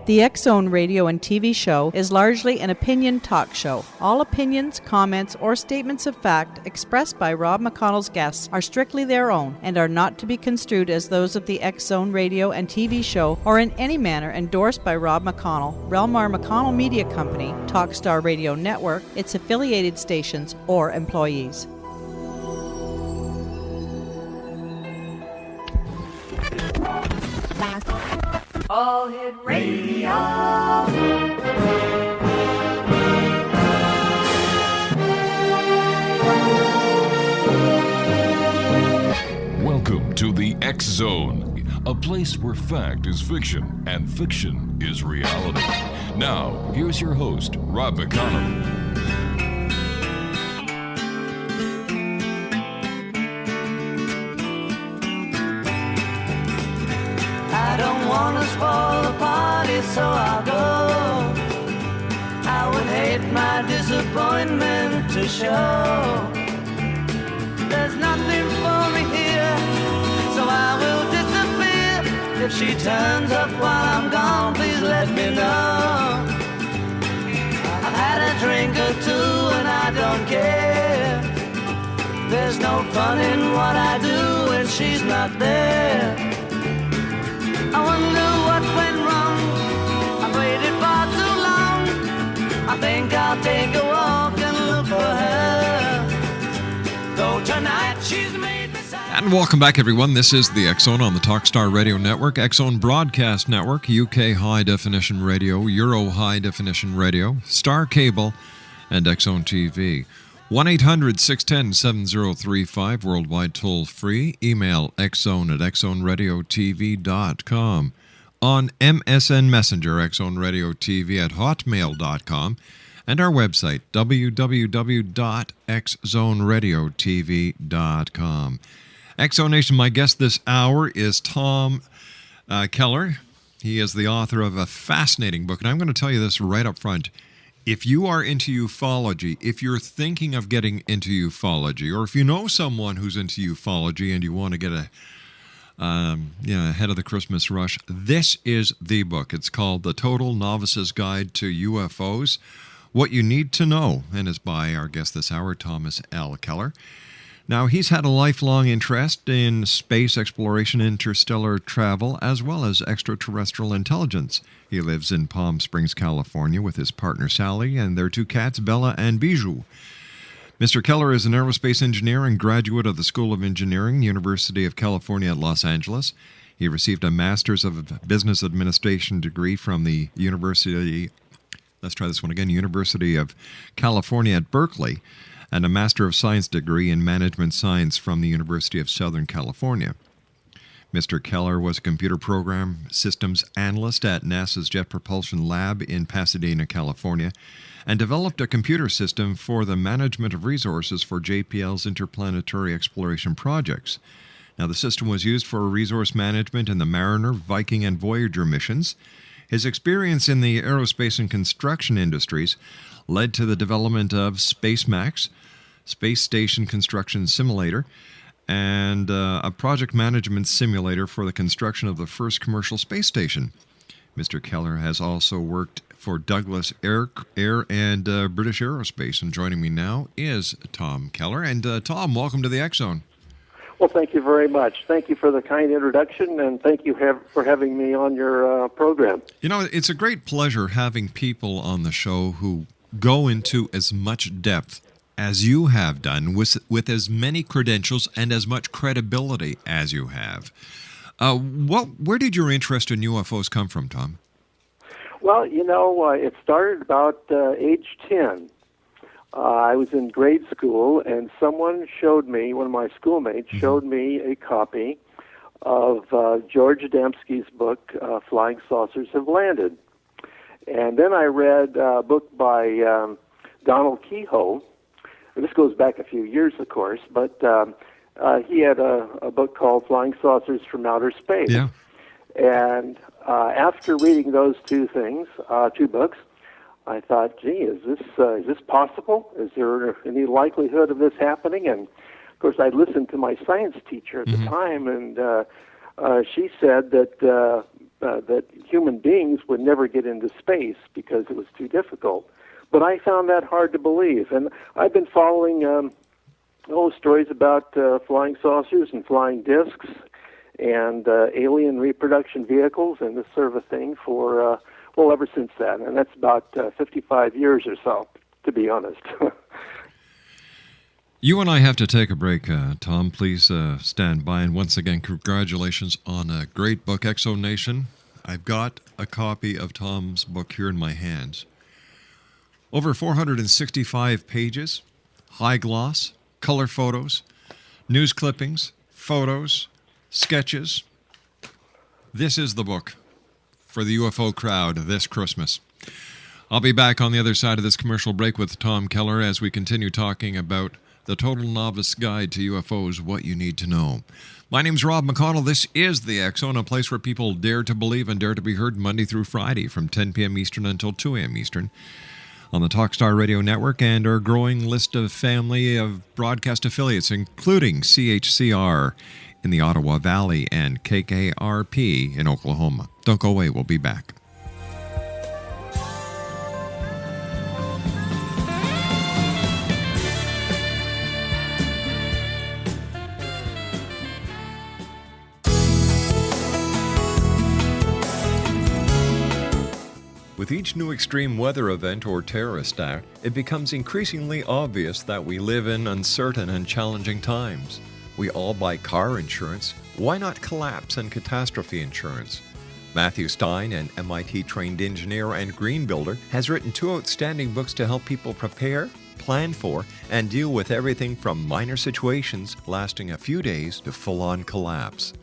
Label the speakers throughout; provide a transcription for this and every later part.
Speaker 1: The X-Zone radio and TV show is largely an opinion talk show. All opinions, comments, or statements of fact expressed by Rob McConnell's guests are strictly their own and are not to be construed as those of the X-Zone radio and TV show or in any manner endorsed by Rob McConnell, Relmar McConnell Media Company, Talkstar Radio Network, its affiliated stations, or employees.
Speaker 2: All Hit Radio.
Speaker 3: Welcome to the X Zone, a place where fact is fiction and fiction is reality. Now, here's your host, Rob McConnell.
Speaker 2: I don't want to spoil the party, so I'll go. I would hate my disappointment to show. There's nothing for me here, so I will disappear. If she turns up while I'm gone, please let me know. I've had a drink or two and I don't care. There's no fun in what I do when she's not there. I wonder what went wrong. I waited far too long. I think I'll take a walk and look for her. Though tonight she's made me sad.
Speaker 4: And welcome back, everyone. This is the X-Zone on the Talkstar Radio Network, X-Zone Broadcast Network, UK High Definition Radio, Euro High Definition Radio, Star Cable, and X-Zone TV. 1-800-610-7035, worldwide toll-free. Email xzone@xzoneradiotv.com. On MSN Messenger, xzoneradiotv@hotmail.com. And our website, www.xzoneradiotv.com. X-Zone Nation, my guest this hour is Tom Keller. He is the author of a fascinating book, and I'm going to tell you this right up front. If you are into ufology, if you're thinking of getting into ufology, or if you know someone who's into ufology and you want to get ahead of the Christmas rush, this is the book. It's called The Total Novice's Guide to UFOs, What You Need to Know, and is by our guest this hour, Thomas L. Keller. Now, he's had a lifelong interest in space exploration, interstellar travel, as well as extraterrestrial intelligence. He lives in Palm Springs, California, with his partner Sally and their two cats, Bella and Bijou. Mr. Keller is an aerospace engineer and graduate of the School of Engineering, University of California at Los Angeles. He received a Master's of Business Administration degree from the University of California at Berkeley, and a Master of Science degree in Management Science from the University of Southern California. Mr. Keller was a computer program systems analyst at NASA's Jet Propulsion Lab in Pasadena, California, and developed a computer system for the management of resources for JPL's interplanetary exploration projects. Now, the system was used for resource management in the Mariner, Viking, and Voyager missions. His experience in the aerospace and construction industries led to the development of SpaceMax, Space Station Construction Simulator, and a project management simulator for the construction of the first commercial space station. Mr. Keller has also worked for Douglas Air and British Aerospace, and joining me now is Tom Keller. And Tom, welcome to the X-Zone.
Speaker 5: Well, thank you very much. Thank you for the kind introduction, and thank you for having me on your program.
Speaker 4: You know, it's a great pleasure having people on the show who go into as much depth as you have done, with as many credentials and as much credibility as you have. Where did your interest in UFOs come from, Tom?
Speaker 5: Well, it started about age 10. I was in grade school, and one of my schoolmates showed me a copy of George Adamski's book, Flying Saucers Have Landed. And then I read a book by Donald Kehoe. And this goes back a few years, of course, but he had a book called Flying Saucers from Outer Space.
Speaker 4: Yeah.
Speaker 5: And after reading those two books, I thought, gee, is this possible? Is there any likelihood of this happening? And, of course, I listened to my science teacher at the time, and she said that that human beings would never get into space because it was too difficult. But I found that hard to believe. And I've been following stories about flying saucers and flying discs and alien reproduction vehicles and this sort of a thing for, ever since then. And that's about 55 years or so, to be honest.
Speaker 4: You and I have to take a break, Tom. Please stand by. And once again, congratulations on a great book, Exo Nation. I've got a copy of Tom's book here in my hands. Over 465 pages, high gloss, color photos, news clippings, photos, sketches. This is the book for the UFO crowd this Christmas. I'll be back on the other side of this commercial break with Tom Keller as we continue talking about the Total Novice Guide to UFOs, What You Need to Know. My name's Rob McConnell. This is The X Zone, a place where people dare to believe and dare to be heard Monday through Friday from 10 p.m. Eastern until 2 a.m. Eastern on the Talkstar Radio Network and our growing list of family of broadcast affiliates, including CHCR in the Ottawa Valley and KKRP in Oklahoma. Don't go away. We'll be back. With each new extreme weather event or terrorist act, it becomes increasingly obvious that we live in uncertain and challenging times. We all buy car insurance. Why not collapse and catastrophe insurance? Matthew Stein, an MIT-trained engineer and green builder, has written 2 outstanding books to help people prepare, plan for, and deal with everything from minor situations lasting a few days to full-on collapse.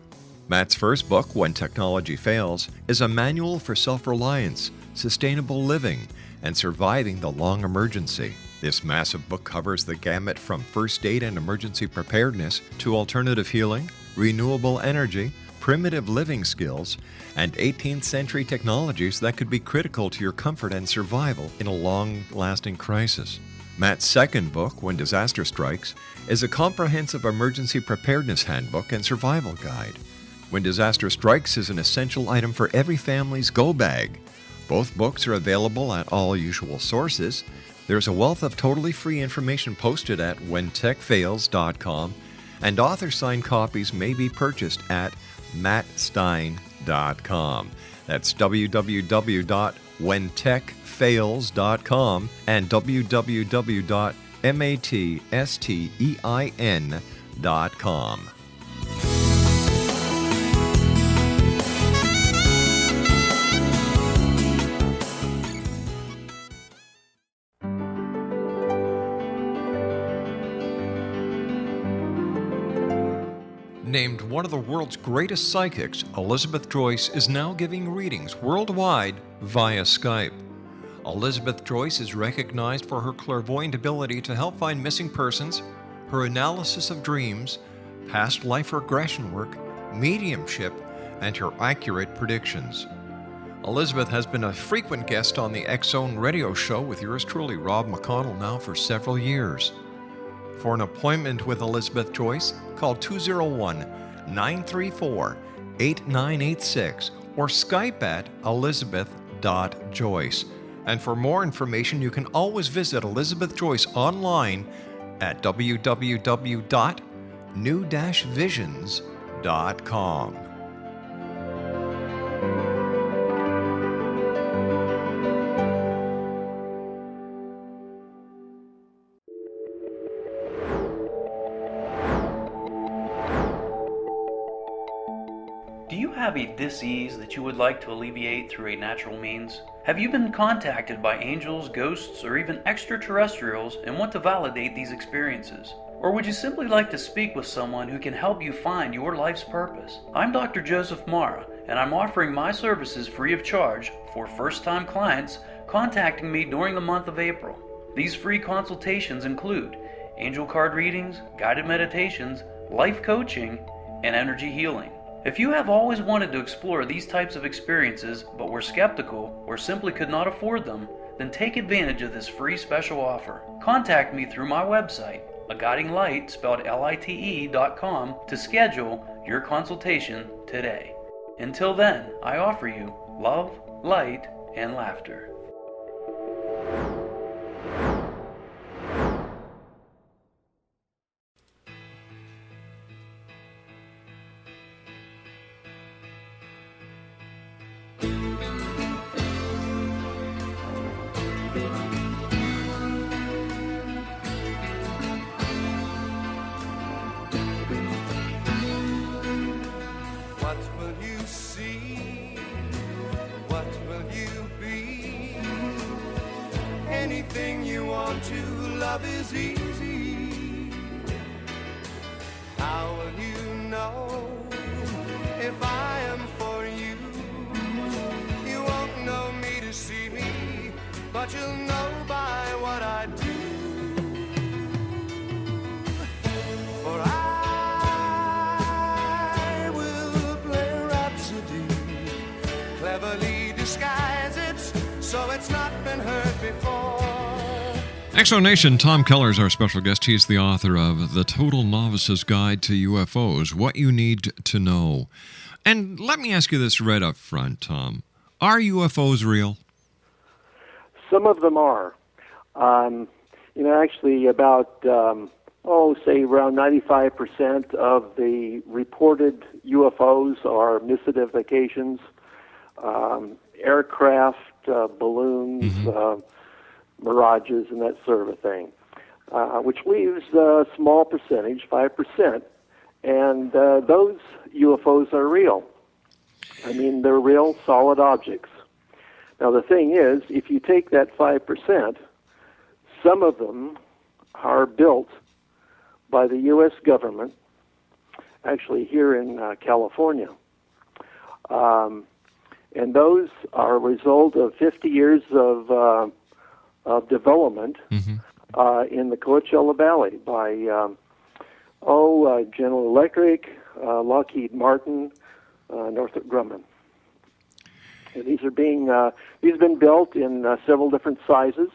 Speaker 4: Matt's first book, When Technology Fails, is a manual for self-reliance, sustainable living, and surviving the long emergency. This massive book covers the gamut from first aid and emergency preparedness to alternative healing, renewable energy, primitive living skills, and 18th century technologies that could be critical to your comfort and survival in a long-lasting crisis. Matt's second book, When Disaster Strikes, is a comprehensive emergency preparedness handbook and survival guide. When Disaster Strikes is an essential item for every family's go bag. Both books are available at all usual sources. There's a wealth of totally free information posted at whentechfails.com, and author-signed copies may be purchased at mattstein.com. That's www.whentechfails.com and www.mattstein.com. Named one of the world's greatest psychics, Elizabeth Joyce is now giving readings worldwide via Skype. Elizabeth Joyce is recognized for her clairvoyant ability to help find missing persons, her analysis of dreams, past life regression work, mediumship, and her accurate predictions. Elizabeth has been a frequent guest on the X Zone radio show with yours truly, Rob McConnell, now for several years. For an appointment with Elizabeth Joyce, call 201-934-8986 or Skype at elizabeth.joyce. And for more information, you can always visit Elizabeth Joyce online at www.new-visions.com.
Speaker 6: Do you have a dis-ease that you would like to alleviate through a natural means? Have you been contacted by angels, ghosts, or even extraterrestrials and want to validate these experiences? Or would you simply like to speak with someone who can help you find your life's purpose? I'm Dr. Joseph Mara, and I'm offering my services free of charge for first-time clients contacting me during the month of April. These free consultations include angel card readings, guided meditations, life coaching, and energy healing. If you have always wanted to explore these types of experiences but were skeptical or simply could not afford them, then take advantage of this free special offer. Contact me through my website, aguidinglight, spelled LITE.com, to schedule your consultation today. Until then, I offer you love, light, and laughter.
Speaker 2: What will you see? What will you be? Anything you want to, love is easy. How will you know if I am for you? You won't know me to see me, but you'll know by what I do. For I will play a rhapsody, cleverly disguise it so it's not been heard before.
Speaker 4: Exonation, Tom Keller is our special guest. He's the author of The Total Novice's Guide to UFOs, What You Need to Know. And let me ask you this right up front, Tom. Are UFOs real?
Speaker 5: Some of them are. Actually about, say around 95% of the reported UFOs are misidentifications, aircraft, balloons, mirages, and that sort of thing, which leaves a small percentage, 5%, and those UFOs are real. I mean, they're real, solid objects. Now, the thing is, if you take that 5%, some of them are built by the U.S. government, actually here in California. And those are a result of 50 years of development in the Coachella Valley by General Electric, Lockheed Martin, Northrop Grumman. And these have been built in several different sizes,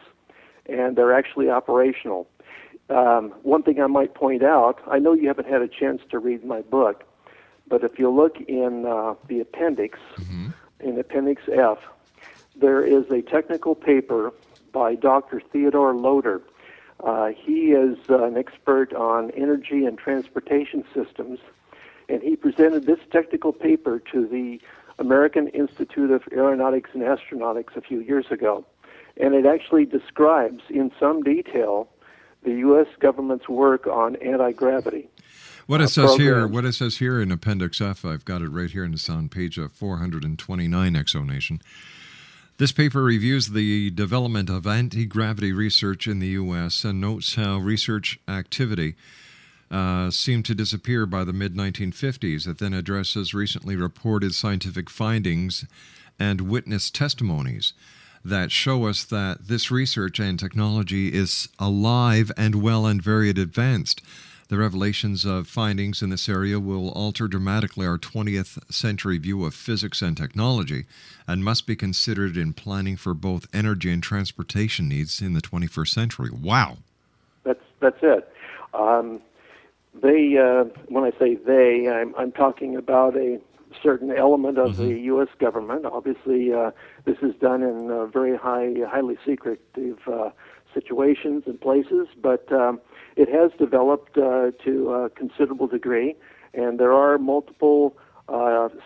Speaker 5: and they're actually operational. One thing I might point out, I know you haven't had a chance to read my book, but if you look in the appendix, in Appendix F, there is a technical paper by Dr. Theodore Loader. He is an expert on energy and transportation systems, and he presented this technical paper to the American Institute of Aeronautics and Astronautics a few years ago. And it actually describes in some detail the U.S. government's work on anti-gravity.
Speaker 4: What it says here in Appendix F, I've got it right here, and it's on page 429, Exonation. This paper reviews the development of anti-gravity research in the U.S. and notes how research activity seemed to disappear by the mid-1950s. It then addresses recently reported scientific findings and witness testimonies that show us that this research and technology is alive and well and very advanced. The revelations of findings in this area will alter dramatically our 20th century view of physics and technology and must be considered in planning for both energy and transportation needs in the 21st century. Wow.
Speaker 5: That's it. When I say they, I'm talking about a certain element of the U.S. government. Obviously, this is done in very highly secretive situations and places, but it has developed to a considerable degree, and there are multiple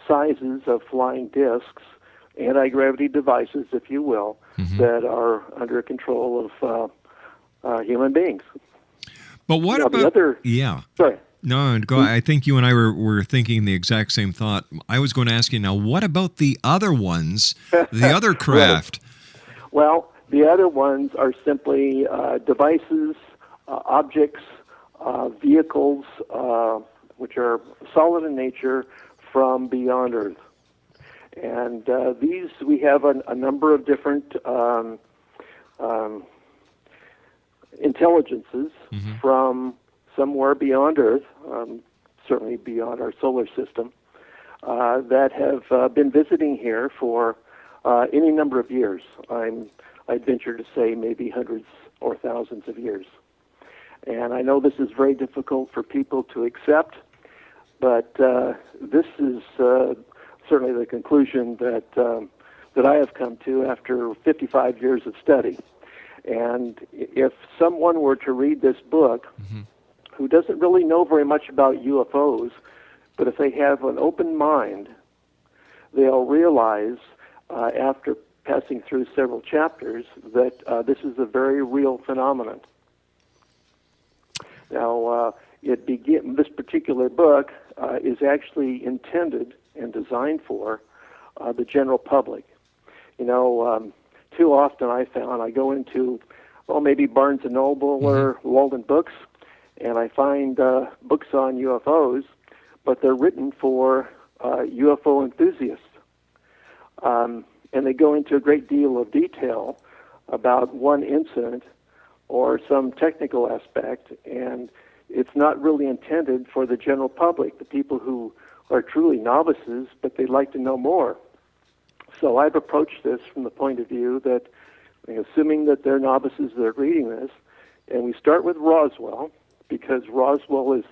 Speaker 5: sizes of flying discs, anti-gravity devices, if you will, that are under control of human beings.
Speaker 4: But what about
Speaker 5: the other?
Speaker 4: Yeah.
Speaker 5: Sorry.
Speaker 4: No, go. I think you and I were thinking the exact same thought. I was going to ask you now, what about the other ones, the other craft?
Speaker 5: Right. Well, the other ones are simply devices, objects, vehicles, which are solid in nature from beyond Earth. And these, we have a number of different intelligences from somewhere beyond Earth, certainly beyond our solar system, that have been visiting here for any number of years. I'd venture to say maybe hundreds or thousands of years. And I know this is very difficult for people to accept, but this is certainly the conclusion that I have come to after 55 years of study. And if someone were to read this book who doesn't really know very much about UFOs, but if they have an open mind, they'll realize after passing through several chapters that this is a very real phenomenon. Now, this particular book is actually intended and designed for the general public. Too often I found I go into, maybe Barnes & Noble or Walden Books, and I find books on UFOs, but they're written for UFO enthusiasts. And they go into a great deal of detail about one incident or some technical aspect, and it's not really intended for the general public, the people who are truly novices, but they'd like to know more. So I've approached this from the point of view that, assuming that they're novices that are reading this, and we start with Roswell, because Roswell is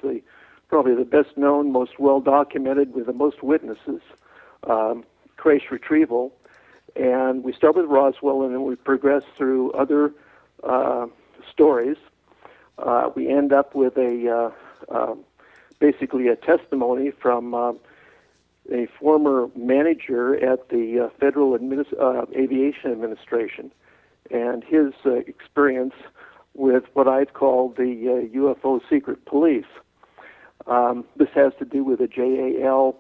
Speaker 5: probably the best known, most well documented, with the most witnesses, crash retrieval. And we start with Roswell, and then we progress through other stories. We end up with basically a testimony from a former manager at the Federal Aviation Administration, and his experience with what I've called the UFO secret police. This has to do with a JAL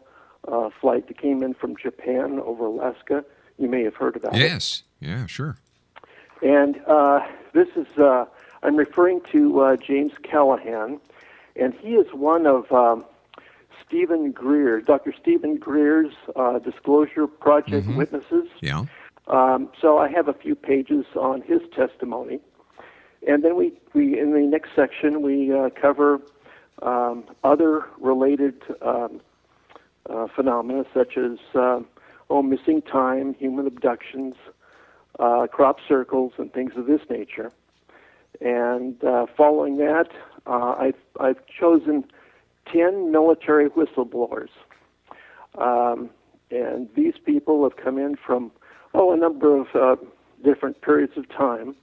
Speaker 5: flight that came in from Japan over Alaska. You may have heard about it.
Speaker 4: Yes. Yeah, sure.
Speaker 5: And this is, I'm referring to James Callahan, and he is one of Dr. Stephen Greer's Disclosure Project witnesses.
Speaker 4: Yeah.
Speaker 5: So I have a few pages on his testimony. And then we in the next section, we cover other related phenomena such as missing time, human abductions, crop circles, and things of this nature. And following that, I've chosen 10 military whistleblowers. And these people have come in from a number of different periods of time,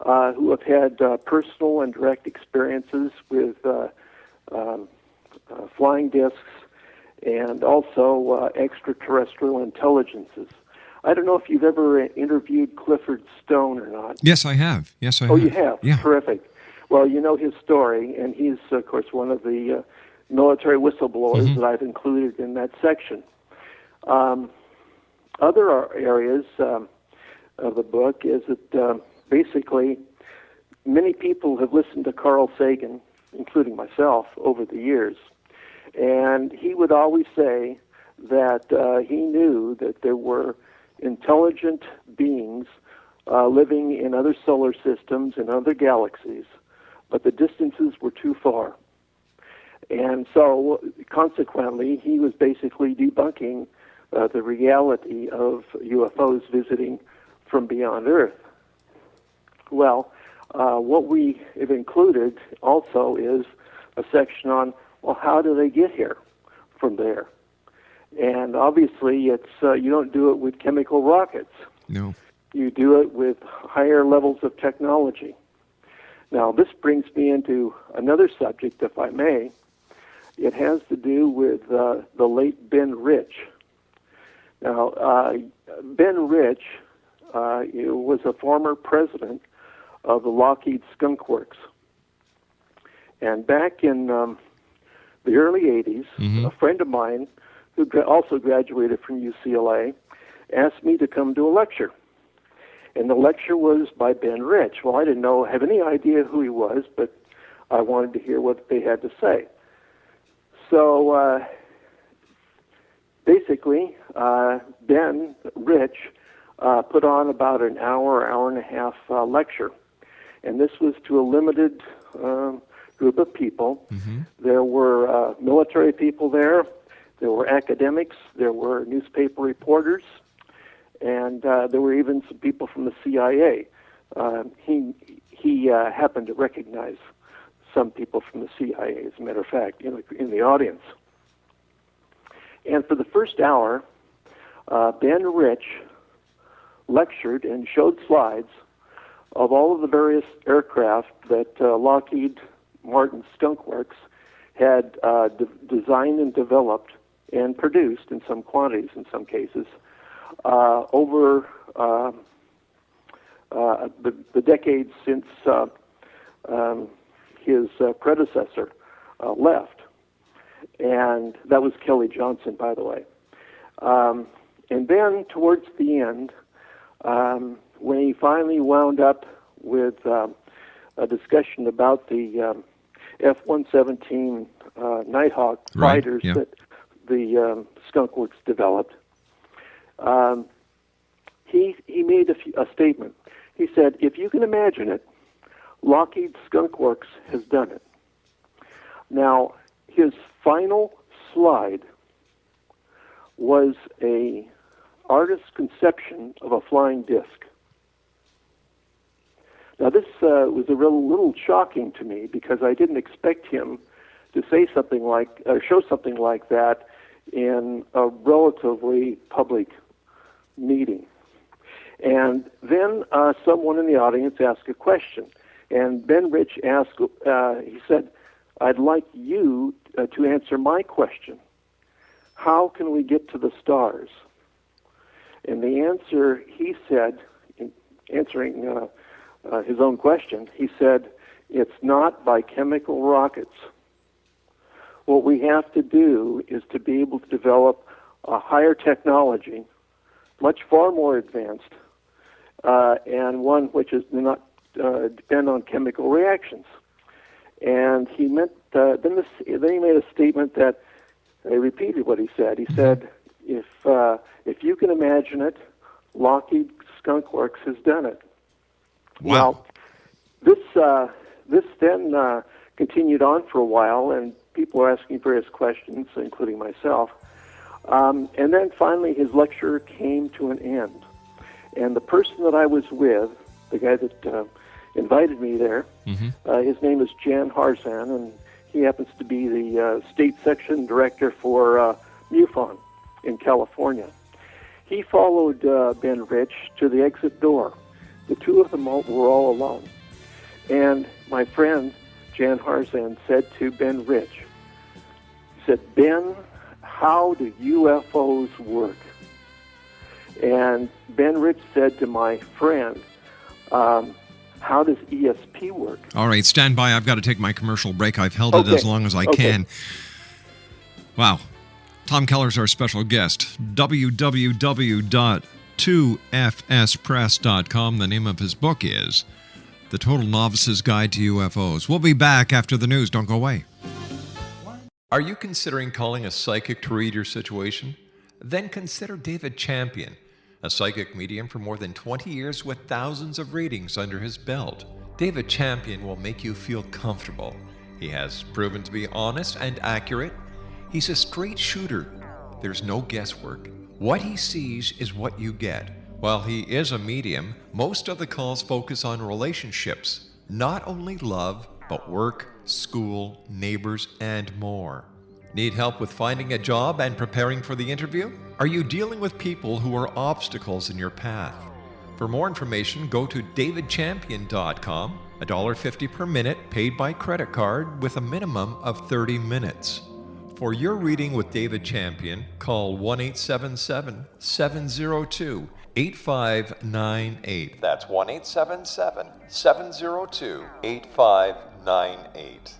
Speaker 5: who have had personal and direct experiences with flying discs and also extraterrestrial intelligences. I don't know if you've ever interviewed Clifford Stone or not.
Speaker 4: Yes, I have.
Speaker 5: Oh, you have?
Speaker 4: Yeah.
Speaker 5: Terrific. Well, you know his story, and he's, of course, one of the military whistleblowers that I've included in that section. Other areas of the book is that basically many people have listened to Carl Sagan, including myself, over the years. And he would always say that he knew that there were intelligent beings living in other solar systems and other galaxies, but the distances were too far. And so, consequently, he was basically debunking the reality of UFOs visiting from beyond Earth. Well, what we have included also is a section on, how do they get here from there? And obviously, it's you don't do it with chemical rockets.
Speaker 4: No.
Speaker 5: You do it with higher levels of technology. Now, this brings me into another subject, if I may. It has to do with the late Ben Rich. Now, Ben Rich was a former president of the Lockheed Skunk Works. And back in the early 80s, a friend of mine who also graduated from UCLA asked me to come to a lecture. And the lecture was by Ben Rich. Well, I didn't have any idea who he was, but I wanted to hear what they had to say. So basically, Ben Rich put on about an hour and a half lecture. And this was to a limited group of people. There were military people there. There were academics. There were newspaper reporters. And there were even some people from the CIA. He happened to recognize some people from the CIA, as a matter of fact, in the audience. And for the first hour, Ben Rich lectured and showed slides of all of the various aircraft that Lockheed Martin Skunk Works had designed and developed and produced in some quantities, in some cases, over the decades since his predecessor left. And that was Kelly Johnson, by the way. And then towards the end, when he finally wound up with a discussion about the F-117 Nighthawk fighters that the Skunk Works developed, he made a statement. He said, if you can imagine it, Lockheed Skunk Works has done it. Now, his final slide was a artist's conception of a flying disc. Now, this was a little shocking to me because I didn't expect him to say something like, show something like that in a relatively public meeting. And then someone in the audience asked a question, and Ben Rich asked, he said, I'd like you to answer my question. How can we get to the stars? And the answer, he said, in answering his own question, he said, it's not by chemical rockets. What we have to do is to be able to develop a higher technology, much far more advanced, and one which is not depend on chemical reactions. And he meant then he made a statement that I repeated what he said. He said, if you can imagine it, Lockheed Skunk Works has done it.
Speaker 4: Wow.
Speaker 5: Well, this then continued on for a while, and people were asking various questions, including myself. And then finally his lecture came to an end. And the person that I was with, the guy that invited me there, his name is Jan Harzan, and he happens to be the state section director for MUFON in California. He followed Ben Rich to the exit door. The two of them were all alone. And my friend, Jan Harzan, said to Ben Rich, he said, Ben, how do UFOs work? And Ben Rich said to my friend, how does ESP work?
Speaker 4: All right, stand by. I've got to take my commercial break. I've held it as long as I can. Wow. Tom Keller's our special guest. www.2fspress.com. The name of his book is The Total Novice's Guide to UFOs. We'll be back after the news. Don't go away. Are you considering calling a psychic to read your situation? Then consider David Champion, a psychic medium for more than 20 years with thousands of readings under his belt. David Champion will make you feel comfortable. He has proven to be honest and accurate. He's a straight shooter. There's no guesswork. What he sees is what you get. While he is a medium, most of the calls focus on relationships, not only love, but work, school, neighbors, and more. Need help with finding a job and preparing for the interview? Are you dealing with people who are obstacles in your path? For more information, go to davidchampion.com, $1.50 per minute paid by credit card with a minimum of 30 minutes. For your reading with David Champion, call 1-877-702-8598. That's 1-877-702-8598.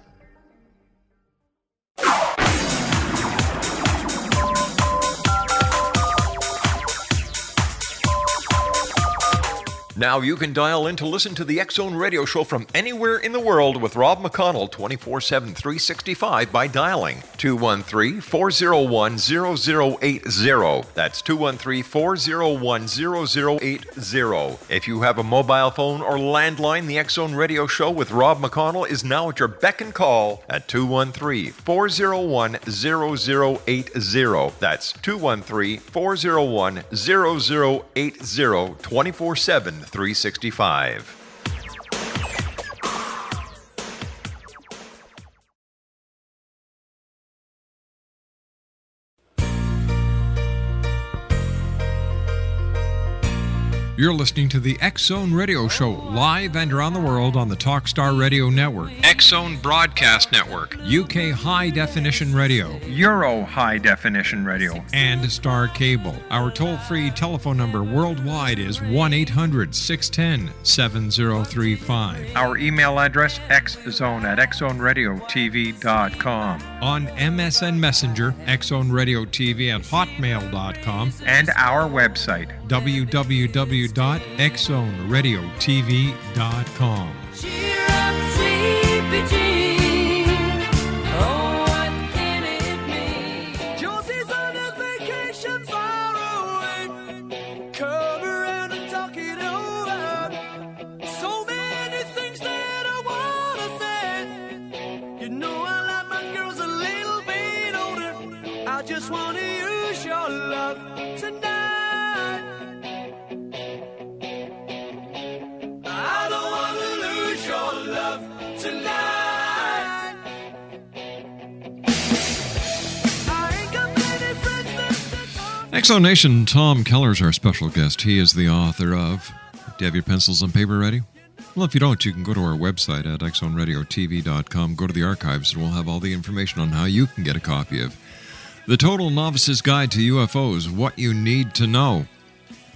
Speaker 4: Now you can dial in to listen to the X-Zone Radio Show from anywhere in the world with Rob McConnell 24/7, 365 by dialing 213-401-0080. That's 213-401-0080. If you have a mobile phone or landline, the X-Zone Radio Show with Rob McConnell is now at your beck and call at 213-401-0080. That's 213-401-0080, 24/7, 365. You're listening to the X Zone Radio Show, live and around the world on the Talkstar Radio Network, X Zone Broadcast Network, UK High Definition Radio, Euro High Definition Radio, and Star Cable. Our toll-free telephone number worldwide is 1-800-610-7035. Our email address, xzone@xzoneradiotv.com. On MSN Messenger, xzoneradiotv@hotmail.com, and our website, www.xzoneradiotv.com.
Speaker 2: Cheer up, sleepy Jean. Oh, what can it mean? Josie's on a vacation far away. Come around and talk it over. So many things that I wanna say. You know I like my girls a little bit older. I just wanna use your love tonight.
Speaker 4: Exonation, Tom Keller is our special guest. He is the author of... Do you have your pencils and paper ready? Well, if you don't, you can go to our website at xzoneradiotv.com, go to the archives, and we'll have all the information on how you can get a copy of The Total Novice's Guide to UFOs, What You Need to Know.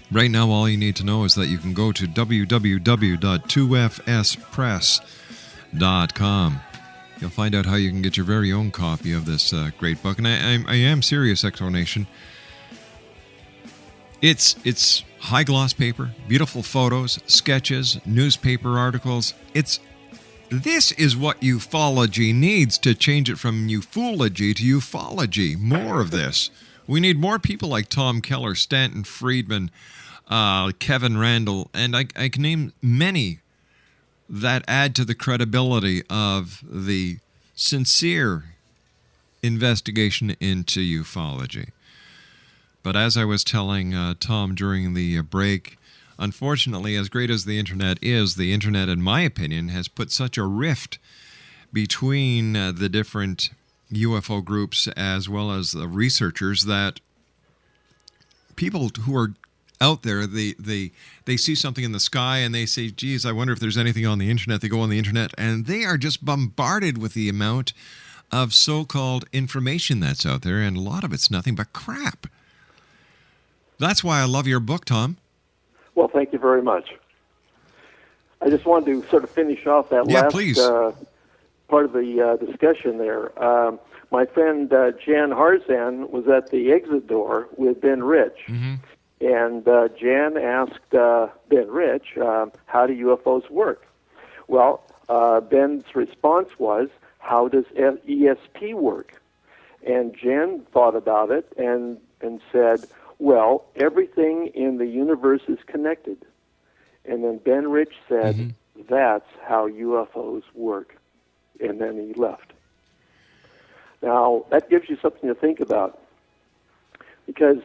Speaker 4: Right now, all you need to know is that you can go to www.2fspress.com. You'll find out how you can get your very own copy of this great book. And I am serious, Exonation. It's high gloss paper, beautiful photos, sketches, newspaper articles. This is what ufology needs to change it from ufology to ufology. More of this. We need more people like Tom Keller, Stanton Friedman, Kevin Randall, and I can name many that add to the credibility of the sincere investigation into ufology. But as I was telling Tom during the break, unfortunately, as great as the Internet is, the Internet, in my opinion, has put such a rift between the different UFO groups as well as the researchers that people who are out there, they see something in the sky and they say, geez, I wonder if there's anything on the Internet. They go on the Internet and they are just bombarded with the amount of so-called information that's out there, and a lot of it's nothing but crap. That's why I love your book, Tom.
Speaker 5: Well, thank you very much. I just wanted to sort of finish off that last part of the discussion there. My friend Jan Harzan was at the exit door with Ben Rich, and Jan asked Ben Rich, how do UFOs work? Well, Ben's response was, how does ESP work? And Jan thought about it and said, well, everything in the universe is connected. And then Ben Rich said, that's how UFOs work. And then he left. Now, that gives you something to think about. Because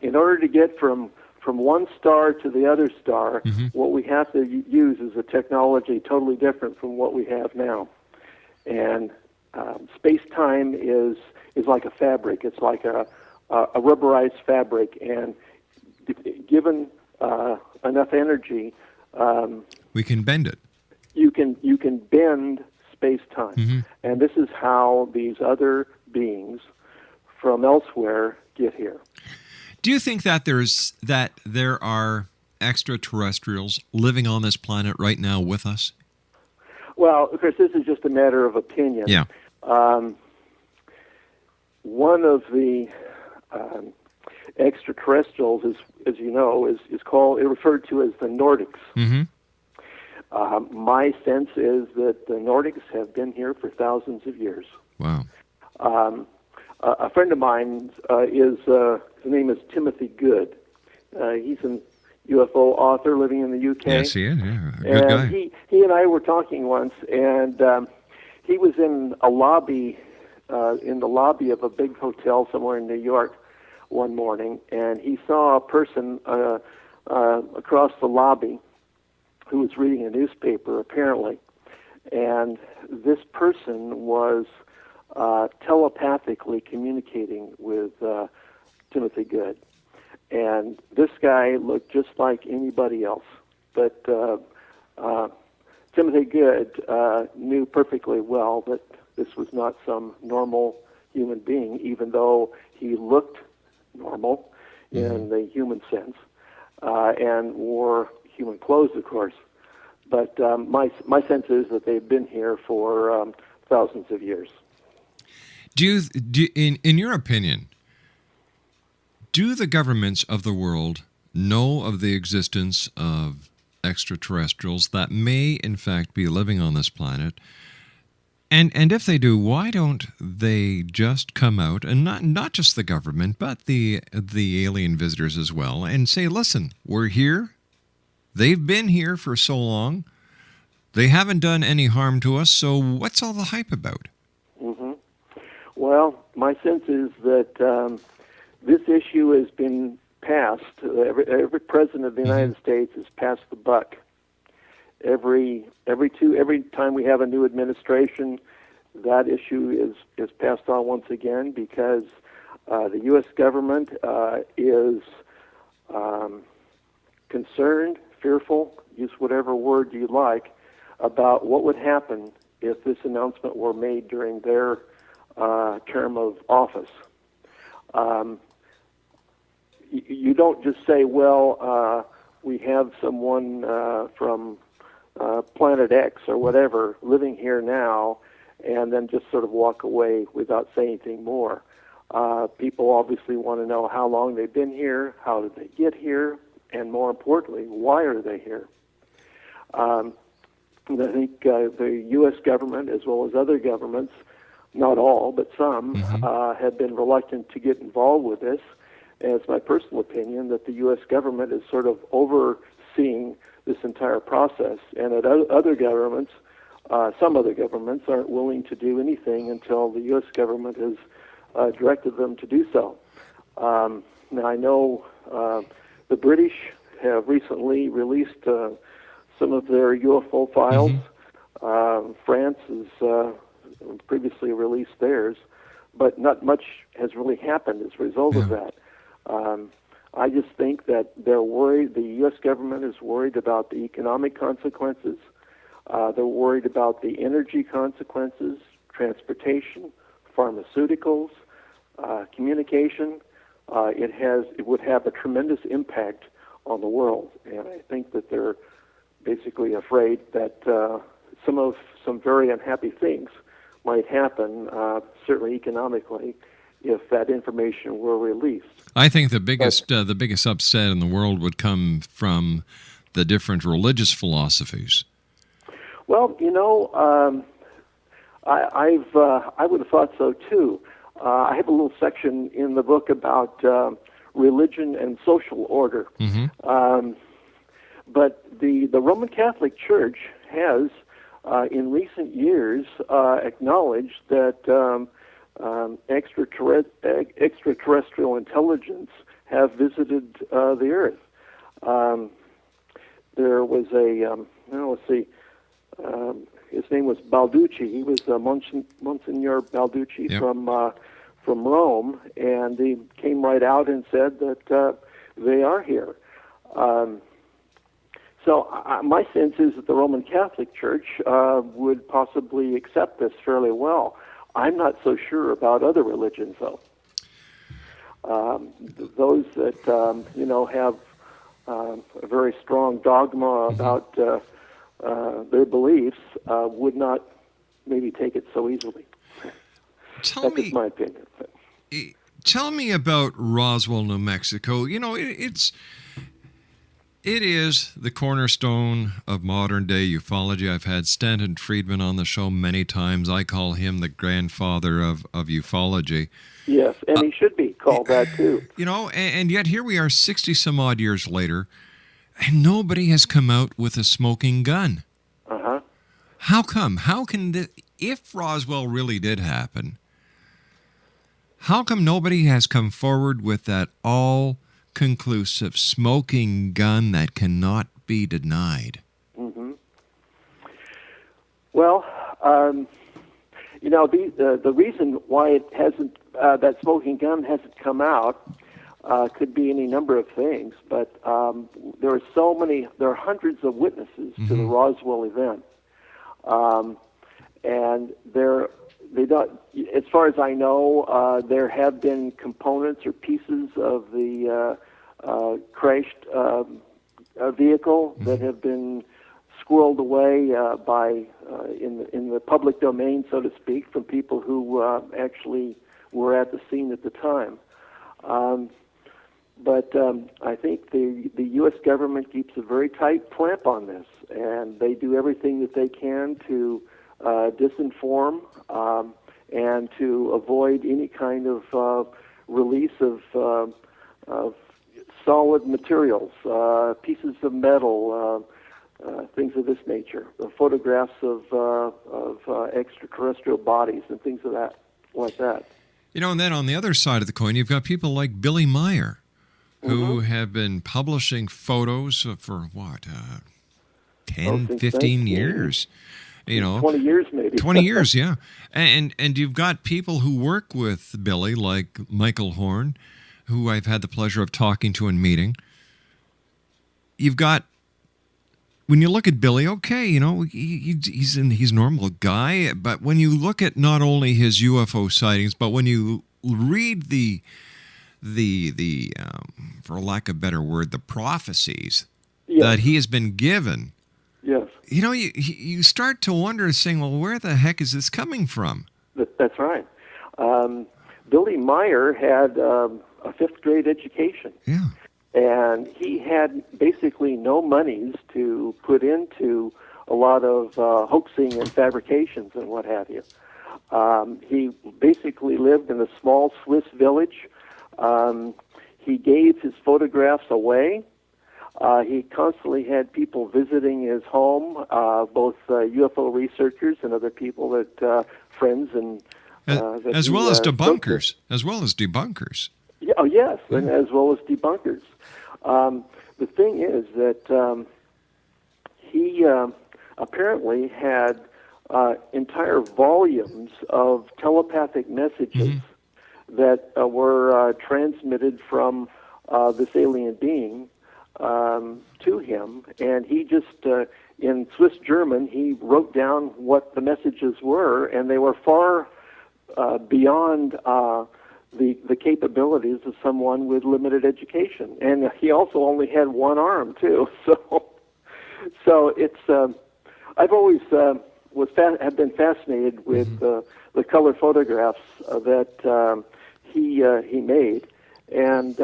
Speaker 5: in order to get from one star to the other star, what we have to use is a technology totally different from what we have now. And space-time is like a fabric. It's like a rubberized fabric, and given enough energy,
Speaker 4: we can bend it.
Speaker 5: You can bend space-time, and this is how these other beings from elsewhere get here.
Speaker 4: Do you think that there are extraterrestrials living on this planet right now with us?
Speaker 5: Well, of course, this is just a matter of opinion.
Speaker 4: Yeah.
Speaker 5: One of the extraterrestrials, as you know, is referred to as the Nordics. My sense is that the Nordics have been here for thousands of years.
Speaker 4: Wow.
Speaker 5: A friend of mine his name is Timothy Good. He's an UFO author living in the UK.
Speaker 4: Yes, he is. Yeah, good guy.
Speaker 5: He and I were talking once, and he was in a lobby. In the lobby of a big hotel somewhere in New York one morning, and he saw a person across the lobby who was reading a newspaper, apparently, and this person was telepathically communicating with Timothy Good. And this guy looked just like anybody else. But Timothy Good knew perfectly well that this was not some normal human being, even though he looked normal in the human sense, and wore human clothes, of course. But my sense is that they've been here for thousands of years.
Speaker 4: In your opinion, do the governments of the world know of the existence of extraterrestrials that may, in fact, be living on this planet? And if they do, why don't they just come out, and not just the government, but the alien visitors as well, and say, listen, we're here. They've been here for so long. They haven't done any harm to us, so what's all the hype about?
Speaker 5: Mm-hmm. Well, my sense is that this issue has been passed. Every president of the United States has passed the buck. Every time we have a new administration, that issue is passed on once again, because the U.S. government is concerned, fearful, use whatever word you like, about what would happen if this announcement were made during their term of office. You don't just say, well, we have someone from Planet X or whatever living here now, and then just sort of walk away without saying anything more. People obviously want to know how long they've been here, how did they get here, and more importantly, why are they here? I think the U.S. government, as well as other governments, not all, but some, have been reluctant to get involved with this. And it's my personal opinion that the U.S. government is sort of overseeing this entire process, and that other governments, some other governments, aren't willing to do anything until the U.S. government has directed them to do so. Now, I know the British have recently released some of their UFO files. France has previously released theirs, but not much has really happened as a result of that. I just think that they're worried, the U.S. government is worried about the economic consequences. They're worried about the energy consequences, transportation, pharmaceuticals, communication. It would have a tremendous impact on the world, and I think that they're basically afraid that some very unhappy things might happen, certainly economically, if that information were released.
Speaker 4: I think the biggest upset in the world would come from the different religious philosophies.
Speaker 5: Well, I would have thought so too. I have a little section in the book about religion and social order. But the Roman Catholic Church has, in recent years, acknowledged that extraterrestrial intelligence have visited the Earth. There was his name was Balducci. He was Monsignor Balducci from Rome, and he came right out and said that they are here. So my sense is that the Roman Catholic Church would possibly accept this fairly well. I'm not so sure about other religions, though. Those that have a very strong dogma about their beliefs would not maybe take it so easily. That's just my opinion.
Speaker 4: Tell me about Roswell, New Mexico. It is the cornerstone of modern-day ufology. I've had Stanton Friedman on the show many times. I call him the grandfather of ufology.
Speaker 5: Yes, and he should be called that, too.
Speaker 4: And yet here we are 60-some-odd years later, and nobody has come out with a smoking gun. How come? How can if Roswell really did happen, how come nobody has come forward with that all-conclusive smoking gun that cannot be denied?
Speaker 5: Well, the reason why it hasn't, that smoking gun hasn't come out, could be any number of things, but there are hundreds of witnesses to the Roswell event. And they don't, as far as I know, there have been components or pieces of the crashed vehicle that have been squirreled away in the public domain, so to speak, from people who actually were at the scene at the time. But I think the U.S. government keeps a very tight clamp on this, and they do everything that they can to disinform and to avoid any kind of release of solid materials, pieces of metal, things of this nature, photographs of extraterrestrial bodies and things of that like that.
Speaker 4: You know, and then on the other side of the coin, you've got people like Billy Meyer, who have been publishing photos for what, 10, 15 years? You know,
Speaker 5: 20 years maybe.
Speaker 4: 20 years, yeah. And you've got people who work with Billy, like Michael Horn, who I've had the pleasure of talking to and meeting. You've got, when you look at Billy, okay, you know, he's a normal guy, but when you look at not only his UFO sightings, but when you read the for lack of a better word, the prophecies that he has been given,
Speaker 5: yes,
Speaker 4: you know, you start to wonder, saying, well, where the heck is this coming from?
Speaker 5: That's right. Billy Meyer had a fifth-grade education.
Speaker 4: Yeah.
Speaker 5: And he had basically no monies to put into a lot of hoaxing and fabrications and what have you. He basically lived in a small Swiss village. He gave his photographs away. He constantly had people visiting his home, both UFO researchers and other people that friends and
Speaker 4: as well as debunkers.
Speaker 5: Yeah, oh yes, and as well as debunkers. The thing is that he apparently had entire volumes of telepathic messages that were transmitted from this alien being to him, and he just, in Swiss German, he wrote down what the messages were, and they were far beyond the capabilities of someone with limited education. And he also only had one arm, too. So it's, I've always have been fascinated with the color photographs that he made. And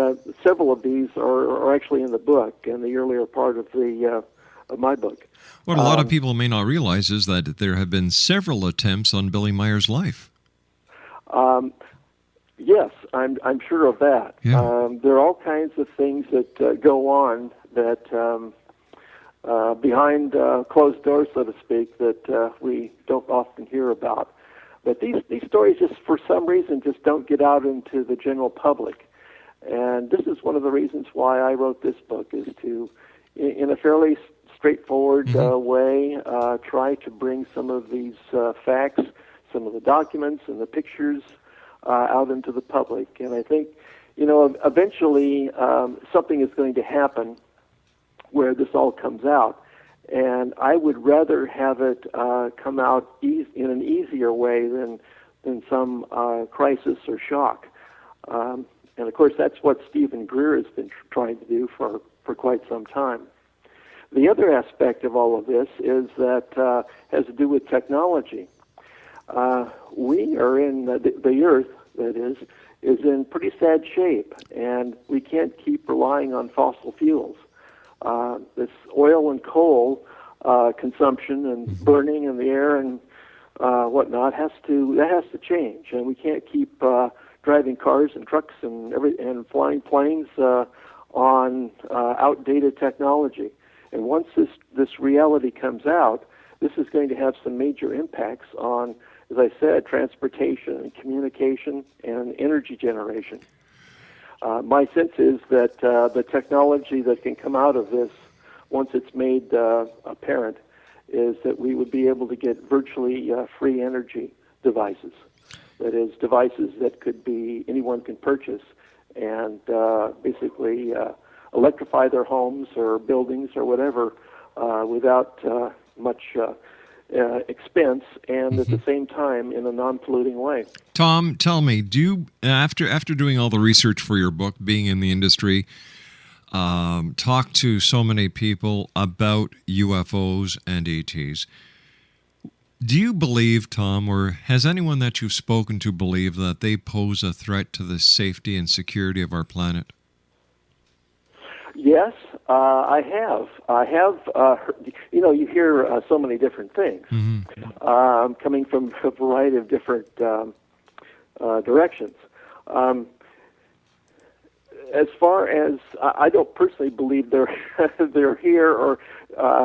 Speaker 5: several of these are actually in the book, in the earlier part of of my book.
Speaker 4: What a lot of people may not realize is that there have been several attempts on Billy Meyer's life.
Speaker 5: Yes, I'm sure of that.
Speaker 4: Yeah.
Speaker 5: There are all kinds of things that go on that behind closed doors, so to speak, that we don't often hear about. But these stories just, for some reason, just don't get out into the general public. And this is one of the reasons why I wrote this book, is to, in a fairly straightforward way, try to bring some of these facts, some of the documents and the pictures out into the public. And I think, eventually something is going to happen where this all comes out. And I would rather have it come out in an easier way than some crisis or shock. And of course, that's what Stephen Greer has been trying to do for quite some time. The other aspect of all of this is that has to do with technology. We are in the Earth, that is in pretty sad shape, and we can't keep relying on fossil fuels. This oil and coal consumption and burning in the air and whatnot has to change, and we can't keep driving cars and trucks and flying planes on outdated technology. And once this reality comes out, this is going to have some major impacts on, as I said, transportation and communication and energy generation. My sense is that the technology that can come out of this, once it's made apparent, is that we would be able to get virtually free energy devices. That is, devices that anyone can purchase and basically electrify their homes or buildings or whatever without much expense, and at the same time in a non-polluting way.
Speaker 4: Tom, tell me, do you, after doing all the research for your book, being in the industry, talk to so many people about UFOs and ETs, do you believe, Tom, or has anyone that you've spoken to believe that they pose a threat to the safety and security of our planet?
Speaker 5: Yes, I have. You hear so many different things coming from a variety of different directions. As far as I don't personally believe they're here or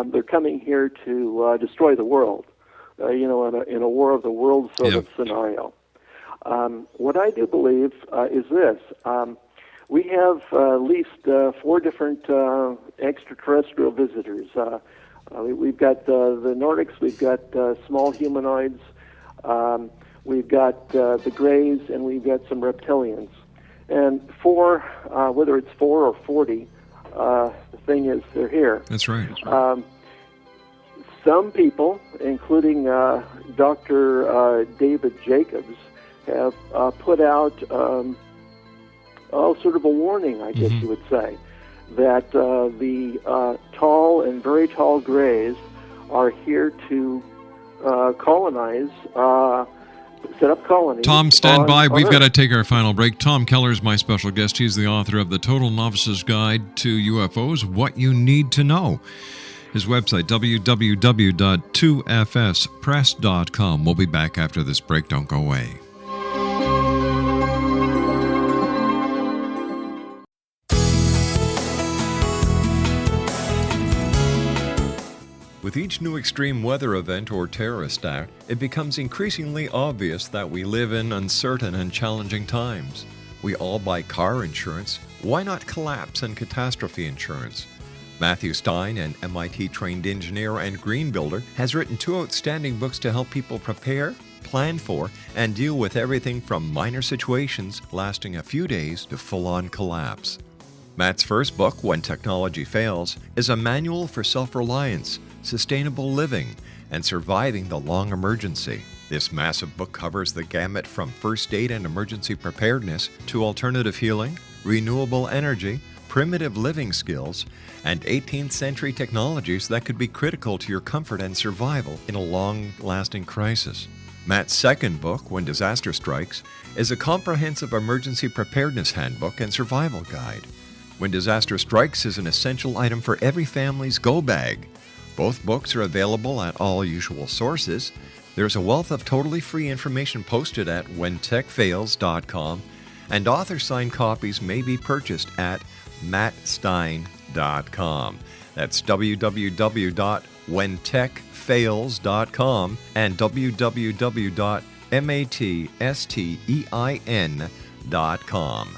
Speaker 5: they're coming here to destroy the world. In a War of the Worlds sort of scenario. What I do believe is this. We have at least 4 different extraterrestrial visitors. We've got the Nordics, we've got small humanoids, we've got the Greys, and we've got some reptilians. And 4, whether it's 4 or 40, the thing is they're here.
Speaker 4: That's right.
Speaker 5: Some people, including Dr. David Jacobs, have put out sort of a warning, I guess you would say, that the tall and very tall Greys are here to colonize, set up colonies.
Speaker 4: Tom, stand by. We've
Speaker 5: Earth.
Speaker 4: got to take our final break. Tom Keller is my special guest. He's the author of The Total Novice's Guide to UFOs, What You Need to Know. His website, www.2fspress.com. We'll be back after this break. Don't go away. With each new extreme weather event or terrorist act, it becomes increasingly obvious that we live in uncertain and challenging times. We all buy car insurance. Why not collapse and catastrophe insurance? Matthew Stein, an MIT-trained engineer and green builder, has written 2 outstanding books to help people prepare, plan for, and deal with everything from minor situations lasting a few days to full-on collapse. Matt's first book, When Technology Fails, is a manual for self-reliance, sustainable living, and surviving the long emergency. This massive book covers the gamut from first aid and emergency preparedness to alternative healing, renewable energy, primitive living skills, and 18th century technologies that could be critical to your comfort and survival in a long-lasting crisis. Matt's second book, When Disaster Strikes, is a comprehensive emergency preparedness handbook and survival guide. When Disaster Strikes is an essential item for every family's go bag. Both books are available at all usual sources. There's a wealth of totally free information posted at whentechfails.com, and author-signed copies may be purchased at mattstein.com. That's www.whentechfails.com and www.mattstein.com.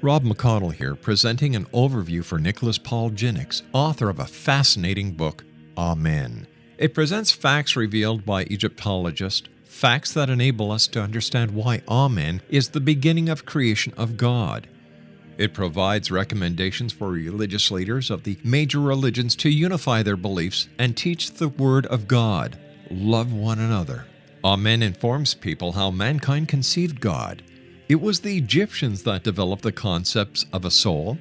Speaker 4: Rob McConnell here, presenting an overview for Nicholas Paul Jennings, author of a fascinating book, Amen. It presents facts revealed by Egyptologists, facts that enable us to understand why Amen is the beginning of creation of God. It provides recommendations for religious leaders of the major religions to unify their beliefs and teach the Word of God. Love one another. Amen informs people how mankind conceived God. It was the Egyptians that developed the concepts of a soul,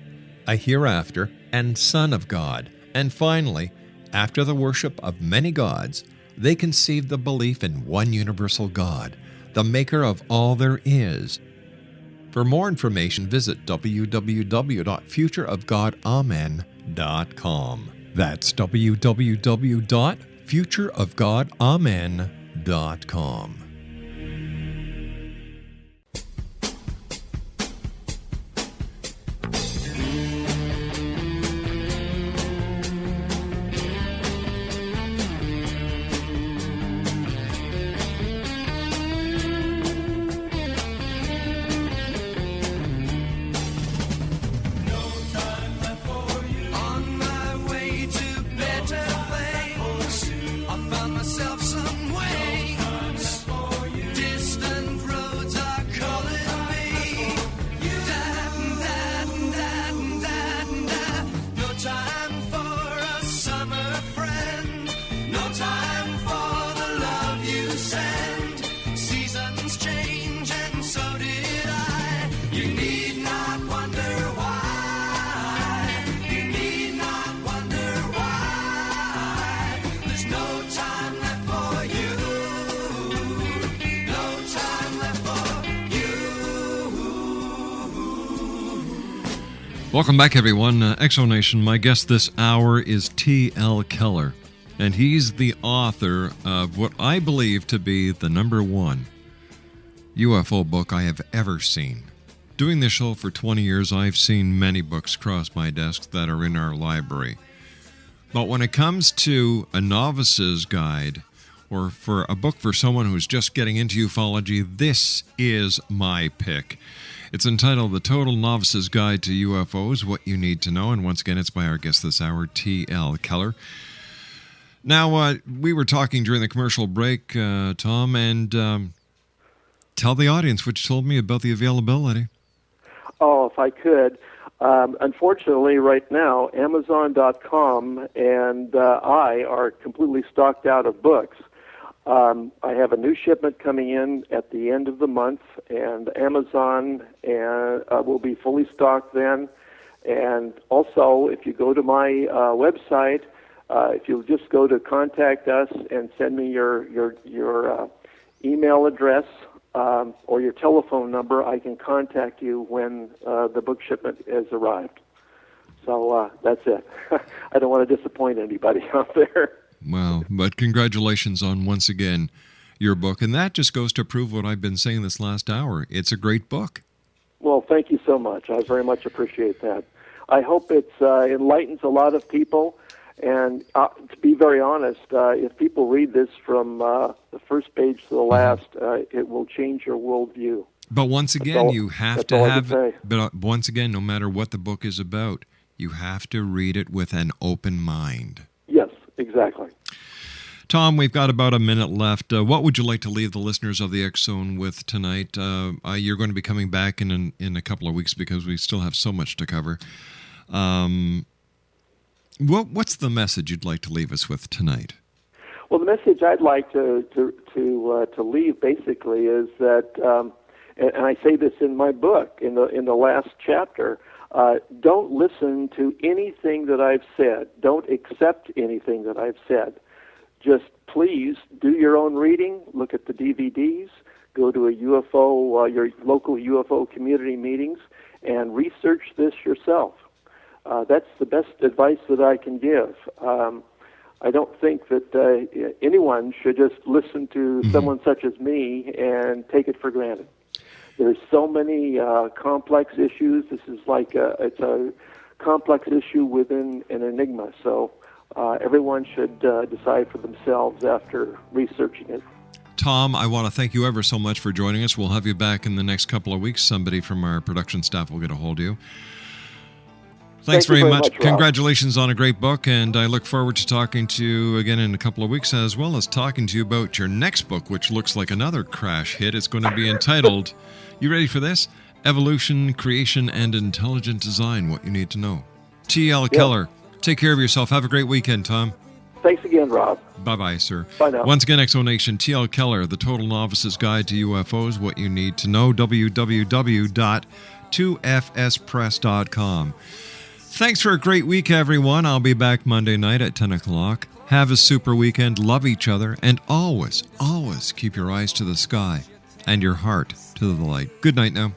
Speaker 4: a hereafter, and Son of God. And finally, after the worship of many gods, they conceived the belief in one universal God, the maker of all there is. For more information, visit www.futureofgodamen.com. That's www.futureofgodamen.com.
Speaker 2: On my
Speaker 4: Welcome back, everyone. Exonation, my guest this hour is T.L. Keller, and he's the author of what I believe to be the #1 UFO book I have ever seen. Doing this show for 20 years, I've seen many books cross my desk that are in our library. But when it comes to a novice's guide, or for a book for someone who's just getting into ufology, this is my pick. It's entitled The Total Novice's Guide to UFOs, What You Need to Know, and once again, it's by our guest this hour, T.L. Keller. Now, we were talking during the commercial break, Tom, and tell the audience what you told me about the availability.
Speaker 5: Oh, if I could. Unfortunately, right now, Amazon.com and I are completely stocked out of books. I have a new shipment coming in at the end of the month, and Amazon will be fully stocked then. And also, if you go to my website, if you'll just go to Contact Us and send me your email address or your telephone number, I can contact you when the book shipment has arrived. So that's it. I don't want to disappoint anybody out there.
Speaker 4: Wow, but congratulations on, once again, your book. And that just goes to prove what I've been saying this last hour. It's a great book.
Speaker 5: Well, thank you so much. I very much appreciate that. I hope it enlightens a lot of people. And to be very honest, if people read this from the first page to the last, it will change your worldview.
Speaker 4: But once again, you have to have, but once again, no matter what the book is about, you have to read it with an open mind.
Speaker 5: Yes, exactly.
Speaker 4: Tom, we've got about a minute left. What would you like to leave the listeners of the X Zone with tonight? You're going to be coming back in a couple of weeks because we still have so much to cover. What's the message you'd like to leave us with tonight?
Speaker 5: Well, the message I'd like to leave basically is that, and I say this in my book in the last chapter. Don't listen to anything that I've said. Don't accept anything that I've said. Just please do your own reading. Look at the DVDs. Go to a UFO, your local UFO community meetings, and research this yourself. That's the best advice that I can give. I don't think that anyone should just listen to someone such as me and take it for granted. There's so many complex issues. This is like it's a complex issue within an enigma. So everyone should decide for themselves after researching it.
Speaker 4: Tom, I want to thank you ever so much for joining us. We'll have you back in the next couple of weeks. Somebody from our production staff will get a hold of you. Thanks very much. Congratulations on a great book, and I look forward to talking to you again in a couple of weeks, as well as talking to you about your next book, which looks like another crash hit. It's going to be entitled, you ready for this? Evolution, Creation, and Intelligent Design, What You Need to Know. T.L. Keller, take care of yourself. Have a great weekend, Tom.
Speaker 5: Thanks again, Rob.
Speaker 4: Bye-bye, sir.
Speaker 5: Bye now.
Speaker 4: Once again, Exonation, T.L. Keller, The Total Novice's Guide to UFOs, What You Need to Know, www.2fspress.com. Thanks for a great week, everyone. I'll be back Monday night at 10 o'clock. Have a super weekend, love each other, and always, always keep your eyes to the sky and your heart to the light. Good night now.